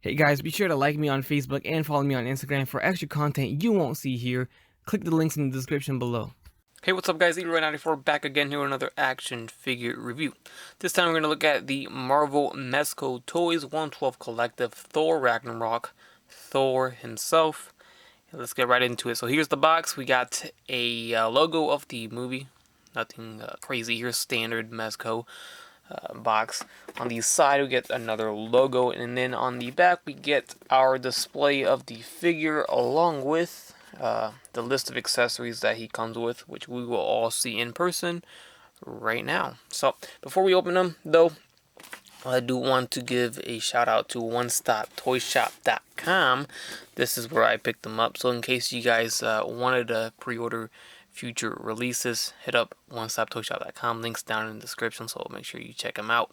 Hey guys, be sure to like me on Facebook and follow me on Instagram for extra content you won't see here. Click the links in the description below. Hey, what's up guys, THOR back again here with another action figure review. This time we're going to look at the Marvel Mezco Toys 112 Collective THOR Ragnarok, Thor himself. Let's get right into it. So here's the box. We got a logo of the movie. Nothing crazy here, standard Mezco box. On the side we get another logo, and then on the back we get our display of the figure along with the list of accessories that he comes with, which we will all see in person right now. So before we open them though, I do want to give a shout out to onestoptoyshop.com. This is where I picked them up, so in case you guys wanted to pre-order future releases, hit up onestoptoyshop.com. Links down in the description, so make sure you check them out.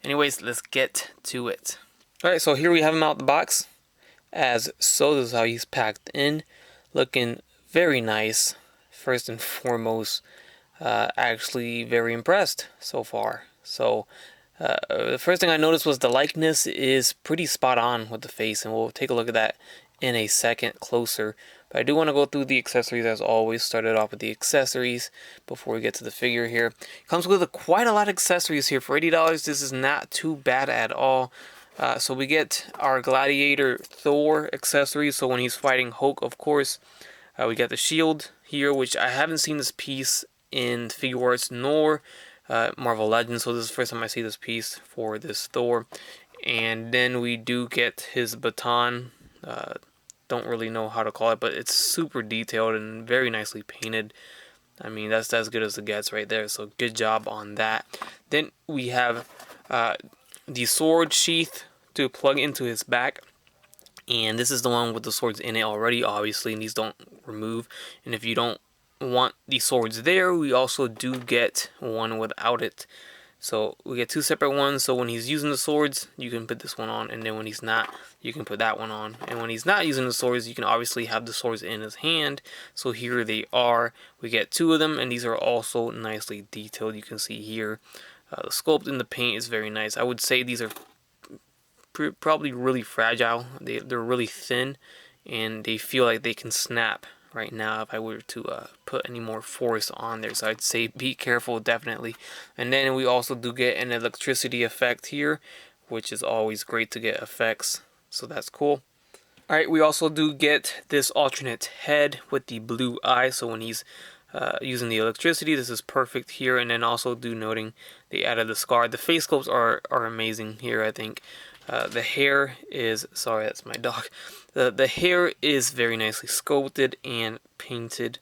Anyways, let's get to it. Alright, so here we have him out the box. As so, this is how he's packed in. Looking very nice. First and foremost, actually very impressed so far. So the first thing I noticed was the likeness is pretty spot on with the face, and we'll take a look at that in a second closer. But I do want to go through the accessories as always. Started off with the accessories before we get to the figure here. Comes with quite a lot of accessories here. For $80, this is not too bad at all. So we get our Gladiator Thor accessories. So when he's fighting Hulk, of course, we got the shield here, which I haven't seen this piece in Figuarts nor Marvel Legends, so this is the first time I see this piece for this Thor. And then we do get his baton. Don't really know how to call it, but it's super detailed and very nicely painted. I mean, that's as good as it gets right there, so good job on that. Then we have the sword sheath to plug into his back. And this is the one with the swords in it already, obviously, and these don't remove. And if you don't want the swords there, we also do get one without it. So we get two separate ones. So when he's using the swords, you can put this one on, and then when he's not, you can put that one on. And when he's not using the swords, you can obviously have the swords in his hand. So here they are. We get two of them, and these are also nicely detailed. You can see here the sculpt in the paint is very nice. I would say these are probably really fragile. They're really thin, and they feel like they can snap right now if I were to put any more force on there. So I'd say be careful, definitely. And then we also do get an electricity effect here, which is always great to get effects, so that's cool. Alright, we also do get this alternate head with the blue eye, so when he's using the electricity, this is perfect here. And then also do noting they added the scar. The face sculpts are amazing here, I think. The hair is, sorry, that's my dog. The hair is very nicely sculpted and painted.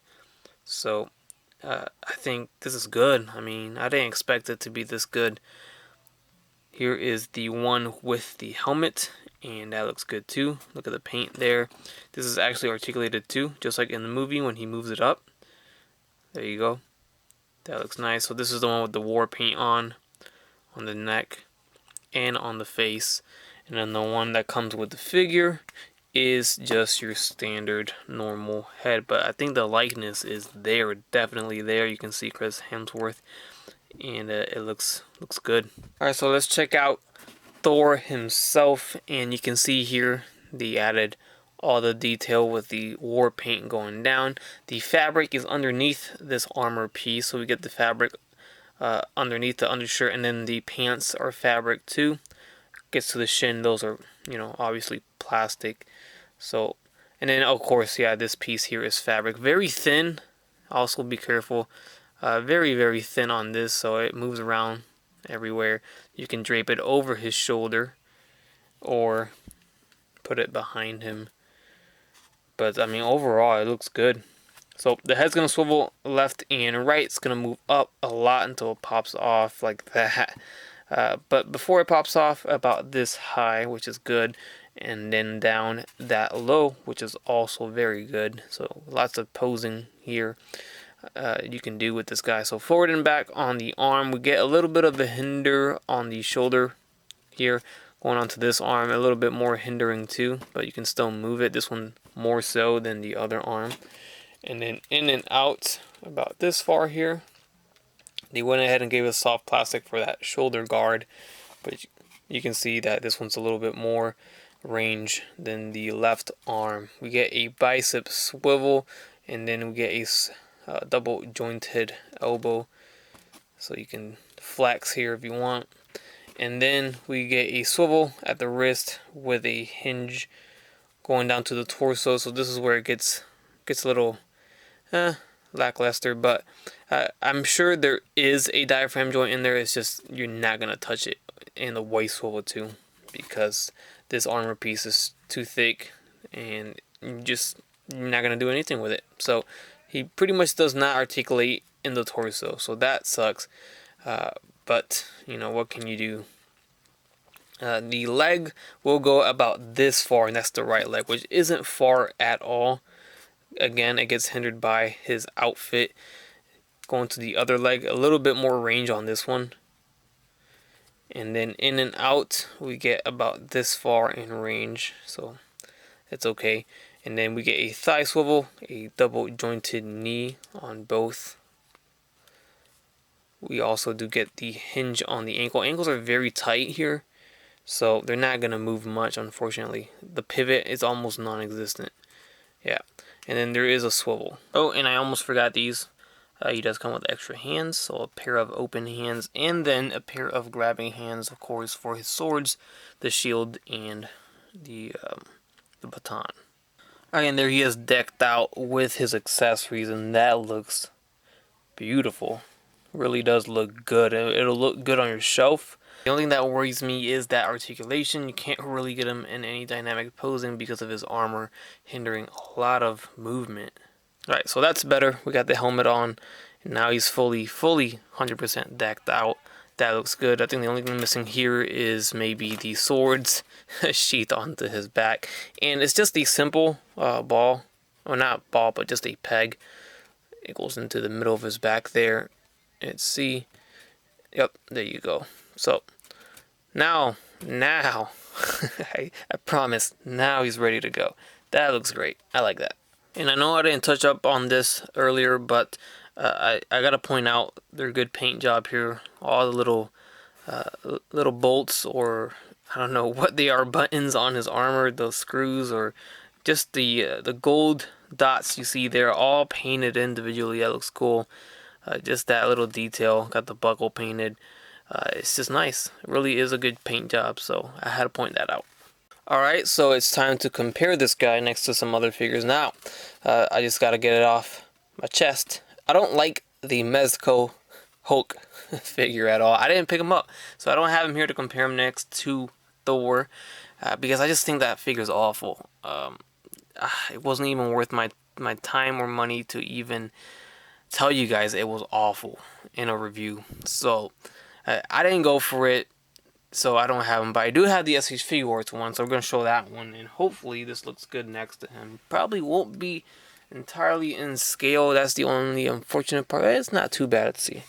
So I think this is good. I mean, I didn't expect it to be this good. Here is the one with the helmet, and that looks good too. Look at the paint there. This is actually articulated too, just like in the movie when he moves it up. There you go. That looks nice. So this is the one with the war paint on the neck and on the face. And then the one that comes with the figure is just your standard normal head. But I think the likeness is there, definitely there. You can see Chris Hemsworth, and it looks good. Alright, so let's check out Thor himself. And you can see here they added all the detail with the war paint going down. The fabric is underneath this armor piece, so we get the fabric underneath the undershirt, and then the pants are fabric too. Gets to the shin, those are, you know, obviously plastic. So, and then of course, yeah, this piece here is fabric, very thin. Also be careful, very thin on this, so it moves around everywhere. You can drape it over his shoulder or put it behind him, but I mean overall it looks good. So the head's gonna swivel left and right. It's gonna move up a lot until it pops off like that. But before it pops off about this high, which is good, and then down that low, which is also very good. So lots of posing here you can do with this guy. So forward and back on the arm, we get a little bit of a hinder on the shoulder here. Going onto this arm, a little bit more hindering too, but you can still move it. This one more so than the other arm. And then in and out about this far here. They went ahead and gave us soft plastic for that shoulder guard, but you can see that this one's a little bit more range than the left arm. We get a bicep swivel, and then we get a double jointed elbow, so you can flex here if you want. And then we get a swivel at the wrist with a hinge going down to the torso. So this is where it gets a little lackluster, but I'm sure there is a diaphragm joint in there. It's just you're not gonna touch it in the waist swivel too, because this armor piece is too thick and you're not gonna do anything with it. So he pretty much does not articulate in the torso, so that sucks. But you know, what can you do? The leg will go about this far, and that's the right leg, which isn't far at all. Again, it gets hindered by his outfit. Going to the other leg, a little bit more range on this one. And then in and out, we get about this far in range, so it's okay. And then we get a thigh swivel, a double jointed knee on both. We also do get the hinge on the ankle. Ankles are very tight here, so they're not going to move much, unfortunately. The pivot is almost non-existent. Yeah, and then there is a swivel. Oh, and I almost forgot these. He does come with extra hands, so a pair of open hands, and then a pair of grabbing hands, of course, for his swords, the shield, and the baton. Alright, and there he is decked out with his accessories, and that looks beautiful. Really does look good. It'll look good on your shelf. The only thing that worries me is that articulation. You can't really get him in any dynamic posing because of his armor hindering a lot of movement. Alright, so that's better. We got the helmet on, and now he's fully 100% decked out. That looks good. I think the only thing missing here is maybe the sword's sheath onto his back. And it's just the simple ball. Well, not ball, but just a peg. It goes into the middle of his back there. Let's see. Yep, there you go. So, now, I promise, now he's ready to go. That looks great. I like that. And I know I didn't touch up on this earlier, but I gotta point out their good paint job here. All the little bolts, or I don't know what they are, buttons on his armor, those screws, or just the gold dots you see there, all painted individually. That looks cool. Just that little detail. Got the buckle painted. It's just nice. It really is a good paint job, so I had to point that out. Alright, so it's time to compare this guy next to some other figures. Now, I just gotta get it off my chest. I don't like the Mezco Hulk figure at all. I didn't pick him up, so I don't have him here to compare him next to Thor, because I just think that figure's awful. It wasn't even worth my time or money to even tell you guys it was awful in a review. So, I didn't go for it. So I don't have him, but I do have the SH Figuarts one, so we're going to show that one, and hopefully this looks good next to him. Probably won't be entirely in scale. That's the only unfortunate part. It's not too bad. Let's see.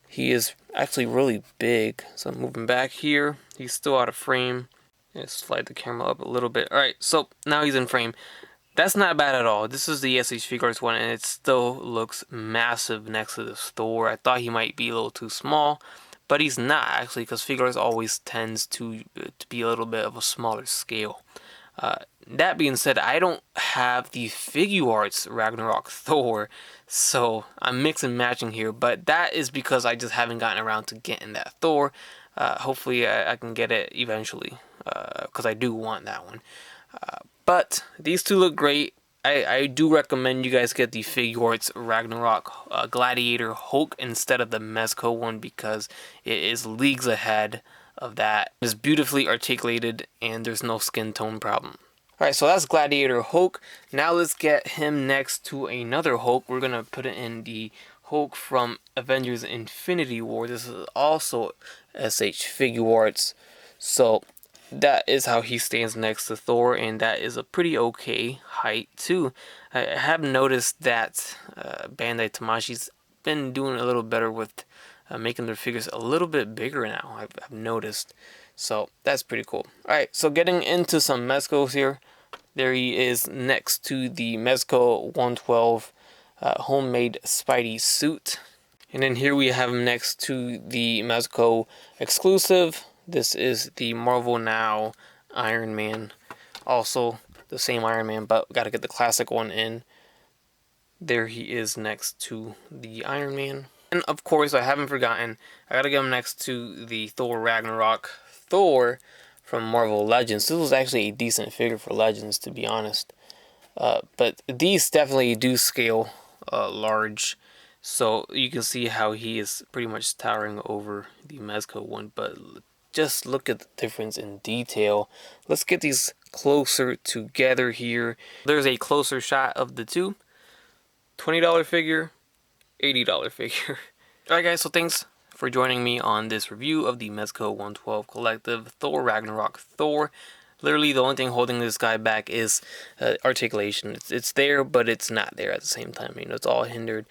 He is actually really big. So I'm moving back here. He's still out of frame. Let's slide the camera up a little bit. Alright, so now he's in frame. That's not bad at all. This is the SH Figuarts one, and it still looks massive next to this Thor. I thought he might be a little too small, but he's not, actually, because Figuarts always tends to be a little bit of a smaller scale. That being said, I don't have the Figuarts Ragnarok Thor, so I'm mixing and matching here, but that is because I just haven't gotten around to getting that Thor. Hopefully I can get it eventually, because I do want that one. But these two look great. I do recommend you guys get the Figuarts Ragnarok Gladiator Hulk instead of the Mezco one, because it is leagues ahead of that. It's beautifully articulated and there's no skin tone problem. Alright, so that's Gladiator Hulk. Now let's get him next to another Hulk. We're going to put it in the Hulk from Avengers Infinity War. This is also SH Figuarts. So that is how he stands next to Thor, and that is a pretty okay height too. I have noticed that Bandai Tamashi's been doing a little better with making their figures a little bit bigger now, I've noticed. So that's pretty cool. Alright, so getting into some Mezcos here. There he is next to the Mezco 112 homemade Spidey suit. And then here we have him next to the Mezco exclusive. This is the Marvel Now Iron Man. Also the same Iron Man, but got to get the classic one in. There he is next to the Iron Man. And of course, I haven't forgotten, I gotta get him next to the THOR Ragnarok Thor from Marvel Legends. This was actually a decent figure for Legends, to be honest. But these definitely do scale large. So you can see how he is pretty much towering over the Mezco one. But just look at the difference in detail. Let's get these closer together here. There's a closer shot of the two. $20 figure, $80 figure. Alright guys, so thanks for joining me on this review of the Mezco 112 Collective THOR Ragnarok Thor. Literally the only thing holding this guy back is articulation. It's there, but it's not there at the same time. You know, it's all hindered.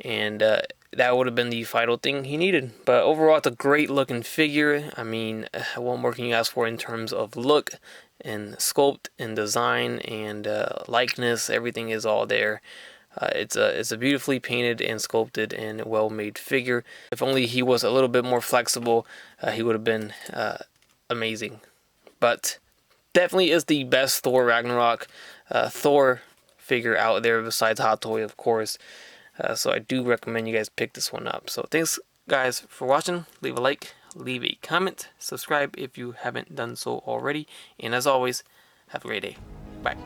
And that would have been the final thing he needed. But overall, it's a great looking figure. I mean, what more can you ask for in terms of look and sculpt and design and likeness? Everything is all there. It's a beautifully painted and sculpted and well-made figure. If only he was a little bit more flexible, he would have been amazing. But definitely is the best THOR Ragnarok Thor figure out there, besides Hot Toy, of course. So I do recommend you guys pick this one up. So thanks guys for watching. Leave a like, leave a comment, subscribe if you haven't done so already. And as always, have a great day. Bye.